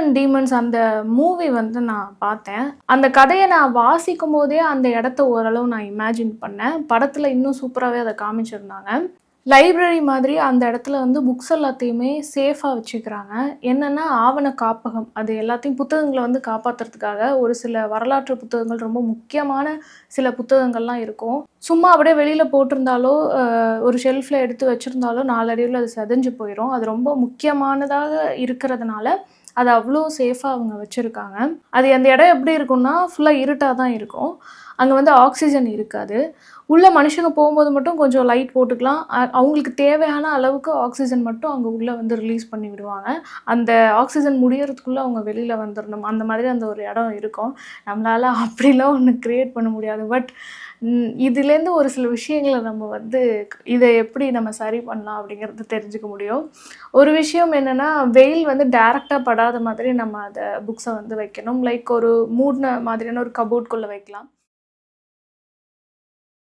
And demons அந்த movie வந்து நான் பார்த்தேன். அந்த கதையை நான் வாசிக்கும் போதே அந்த இடத்த ஓரளவு நான் இமேஜின் பண்ணேன். படத்தில் இன்னும் சூப்பராகவே அதை காமிச்சிருந்தாங்க. லைப்ரரி மாதிரி அந்த இடத்துல வந்து புக்ஸ் எல்லாத்தையுமே சேஃபாக வச்சுக்கிறாங்க. என்னென்னா ஆவண காப்பகம், அது எல்லாத்தையும் புத்தகங்களை வந்து காப்பாற்றுறதுக்காக ஒரு சில வரலாற்று புத்தகங்கள், ரொம்ப முக்கியமான சில புத்தகங்கள்லாம் இருக்கும். சும்மா அப்படியே வெளியில் போட்டிருந்தாலோ ஒரு ஷெல்ஃபில் எடுத்து வச்சுருந்தாலோ நாளடைவில் அது செதஞ்சு போயிடும். அது ரொம்ப முக்கியமானதாக இருக்கிறதுனால அது அவ்வளோ சேஃபாக அவங்க வச்சுருக்காங்க. அது அந்த இடம் எப்படி இருக்கும்னா ஃபுல்லாக இருட்டாக தான் இருக்கும். அங்கே வந்து ஆக்சிஜன் இருக்காது. உள்ளே மனுஷங்க போகும்போது மட்டும் கொஞ்சம் லைட் போட்டுக்கலாம். அவங்களுக்கு தேவையான அளவுக்கு ஆக்சிஜன் மட்டும் அங்கே உள்ளே வந்து ரிலீஸ் பண்ணி விடுவாங்க. அந்த ஆக்சிஜன் முடியறதுக்குள்ளே அவங்க வெளியில் வந்துடணும். அந்த மாதிரி அந்த ஒரு இடம் இருக்கும். நம்மளால் அப்படிலாம் ஒன்று க்ரியேட் பண்ண முடியாது. பட் இதுலேருந்து ஒரு சில விஷயங்களை நம்ம வந்து இதை எப்படி நம்ம சரி பண்ணலாம் அப்படிங்கிறது தெரிஞ்சுக்க முடியும். ஒரு விஷயம் என்னென்னா, வெயில் வந்து டைரெக்டாக படாத மாதிரி நம்ம அதை புக்ஸை வந்து வைக்கணும். லைக் ஒரு மூடின மாதிரியான ஒரு கபோர்ட்குள்ளே வைக்கலாம்.